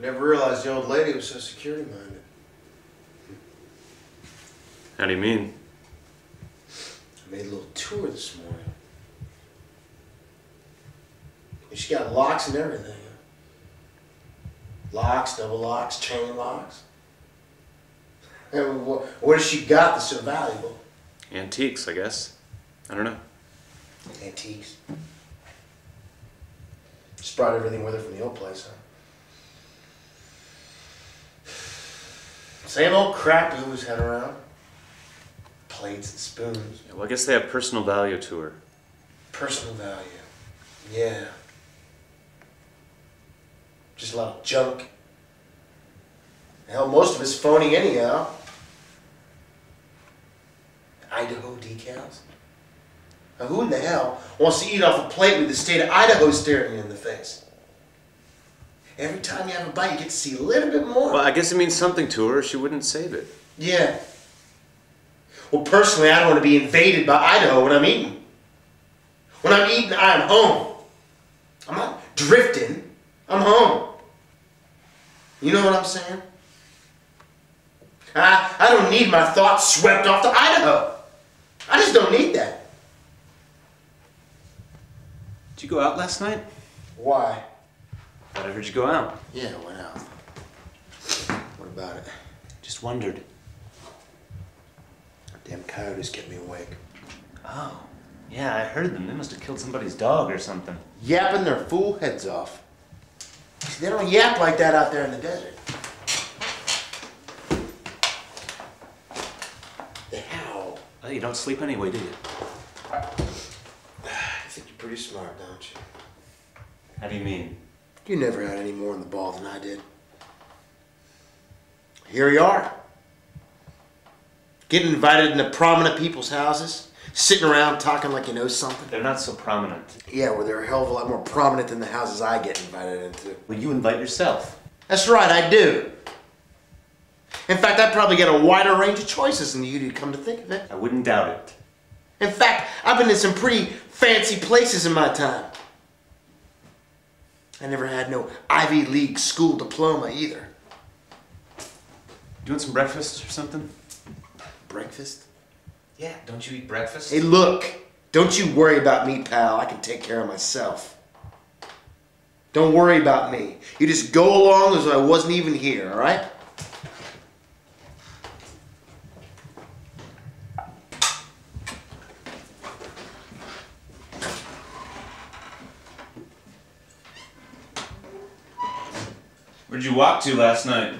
Never realized the old lady was so security-minded. How do you mean? I made a little tour this morning. She got locks and everything. Locks, double locks, chain locks. And what has she got that's so valuable? Antiques, I guess. I don't know. Antiques. Just brought everything with her from the old place, huh? Same old crap we always had around. Plates and spoons. Yeah, well, I guess they have personal value to her. Personal value. Yeah. Just a lot of junk. Hell, most of it's phony anyhow. Idaho decals. Now who in the hell wants to eat off a plate with the state of Idaho staring you in the face? Every time you have a bite, you get to see a little bit more. Well, I guess it means something to her. She wouldn't save it. Yeah. Well, personally, I don't want to be invaded by Idaho when I'm eating. When I'm eating, I'm home. I'm not drifting. I'm home. You know what I'm saying? I don't need my thoughts swept off to Idaho. I just don't need that. Did you go out last night? Why? I heard you go out. Yeah, I went out. What about it? Just wondered. Damn coyotes kept me awake. Oh, yeah, I heard them. They must have killed somebody's dog or something. Yapping their fool heads off. See, they don't yap like that out there in the desert. They howl. Oh, you don't sleep anyway, do you? I think you're pretty smart, don't you? How do you mean? You never had any more in the ball than I did. Here you are. Getting invited into prominent people's houses. Sitting around talking like you know something. They're not so prominent. Yeah, well, they're a hell of a lot more prominent than the houses I get invited into. Well, you invite yourself. That's right, I do. In fact, I probably get a wider range of choices than you do, come to think of it. I wouldn't doubt it. In fact, I've been in some pretty fancy places in my time. I never had no Ivy League school diploma either. You want some breakfast or something? Breakfast? Yeah, don't you eat breakfast? Hey, look, don't you worry about me, pal. I can take care of myself. Don't worry about me. You just go along as though I wasn't even here, all right? Where'd you walk to last night?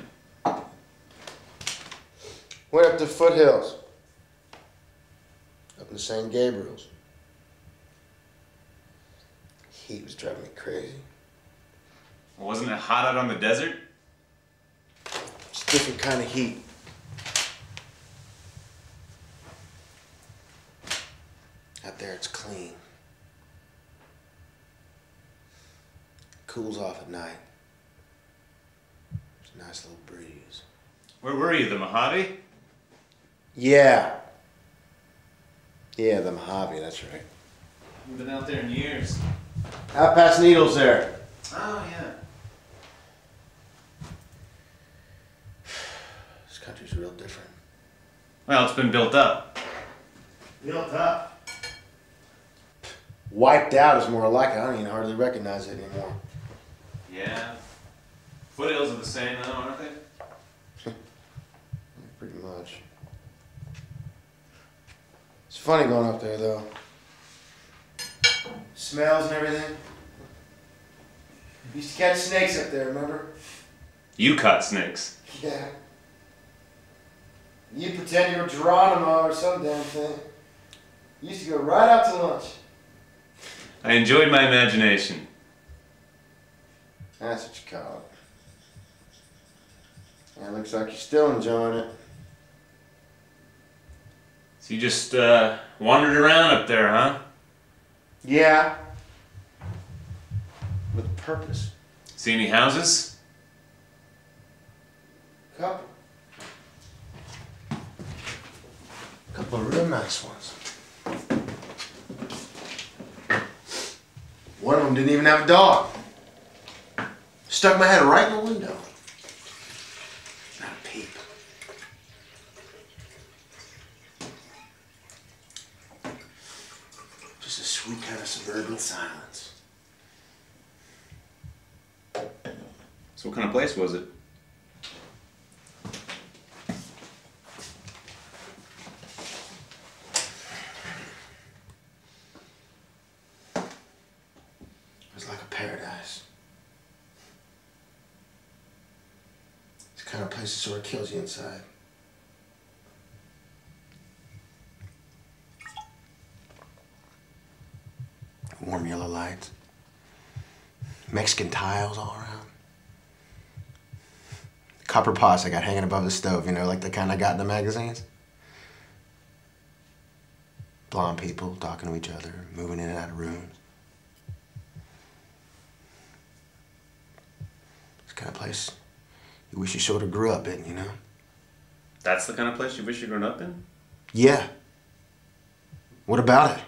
Went up to Foothills. Up in St. Gabriel's. Heat was driving me crazy. Well, wasn't it hot out on the desert? It's a different kind of heat. Out there it's clean. Cools off at night. It's a nice little breeze. Where were you, the Mojave? Yeah. Yeah, the Mojave, that's right. I've been out there in years. Out past Needles there. Oh, yeah. This country's real different. Well, it's been built up. Built up? Wiped out is more like it. I don't even hardly recognize it anymore. Yeah. Foothills are the same, though, aren't they? Pretty much. It's funny going up there, though. Smells and everything. Used to catch snakes up there, remember? You caught snakes. Yeah. You pretend you were Geronimo or some damn thing. You used to go right out to lunch. I enjoyed my imagination. That's what you call it. Yeah, looks like you're still enjoying it. So you just wandered around up there, huh? Yeah. With a purpose. See any houses? Couple. Couple of real nice ones. One of them didn't even have a dog. Stuck my head right in the window. Just a sweet kind of suburban silence. So what kind of place was it? It was like a paradise. It's the kind of place that sort of kills you inside. Warm yellow lights. Mexican tiles all around. Copper pots I got hanging above the stove, you know, like the kind I got in the magazines. Blonde people talking to each other, moving in and out of rooms. It's the kind of place you wish you sort of grew up in, you know? That's the kind of place you wish you'd grown up in? Yeah. What about it?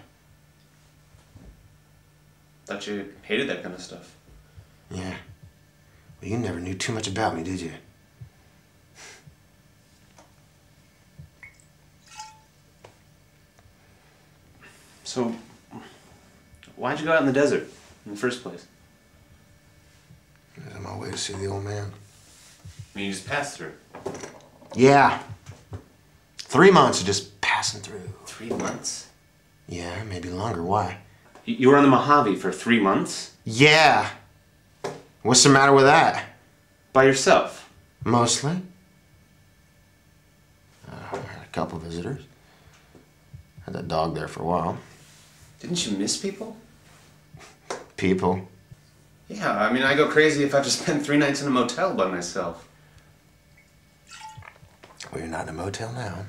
Thought you hated that kind of stuff. Yeah. Well, you never knew too much about me, did you? So, why'd you go out in the desert in the first place? I was on my way to see the old man. I mean, you just passed through. Yeah. 3 months of just passing through. 3 months? Yeah, maybe longer. Why? You were on the Mojave for 3 months? Yeah. What's the matter with that? By yourself? Mostly. I had a couple visitors. Had that dog there for a while. Didn't you miss people? People? Yeah, I mean, I go crazy if I just spend 3 nights in a motel by myself. Well, you're not in a motel now.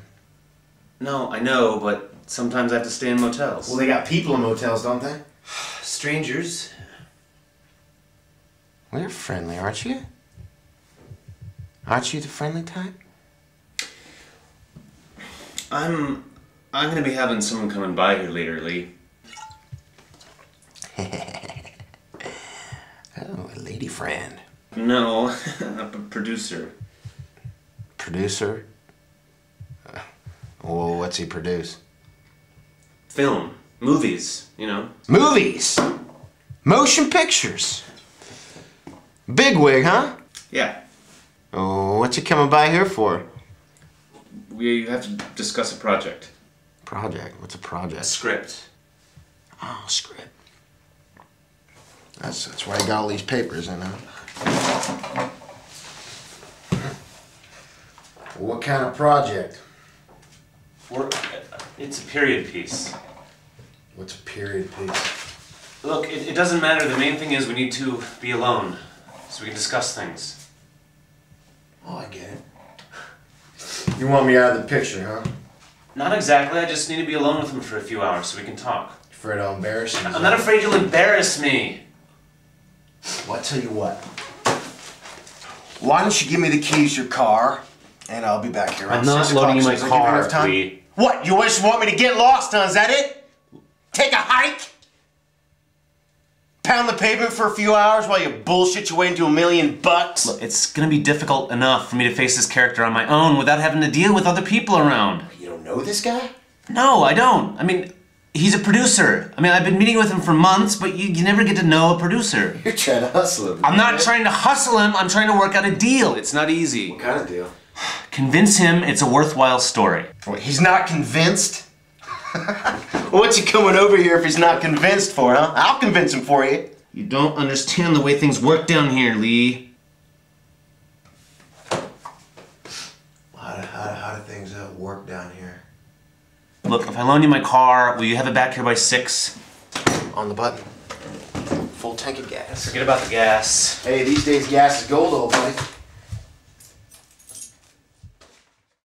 No, I know, but sometimes I have to stay in motels. Well, they got people in motels, don't they? Strangers. Well, you're friendly, aren't you? Aren't you the friendly type? I'm gonna be having someone coming by here later, Lee. Oh, a lady friend. No, a producer. Producer? Well, what's he produce? Film. Movies, you know. Movies! Motion pictures! Bigwig, huh? Yeah. Oh, what's he coming by here for? We have to discuss a project. Project? What's a project? A script. Oh, script. That's why I got all these papers in, huh? What kind of project? It's a period piece. What's a period piece? Look, it doesn't matter. The main thing is we need to be alone so we can discuss things. Oh, I get it. You want me out of the picture, huh? Not exactly. I just need to be alone with him for a few hours so we can talk. Afraid I'll embarrass you? I'm not afraid you'll embarrass me. Well, I tell you what. Why don't you give me the keys to your car, and I'll be back here. I'm not loading in my car, Lee. What? You just want me to get lost, huh? Is that it? Take a hike? Pound the pavement for a few hours while you bullshit your way into $1 million? Look, it's gonna be difficult enough for me to face this character on my own without having to deal with other people around. You don't know this guy? No, I don't. I mean, he's a producer. I mean, I've been meeting with him for months, but you never get to know a producer. You're trying to hustle him. I'm not trying to hustle him, I'm trying to work out a deal. It's not easy. What kind of deal? Convince him it's a worthwhile story. What, he's not convinced? What's he coming over here if he's not convinced for, huh? I'll convince him for you. You don't understand the way things work down here, Lee. How do things work down here? Look, if I loan you my car, will you have it back here by 6? On the button. Full tank of gas. Forget about the gas. Hey, these days gas is gold, old buddy.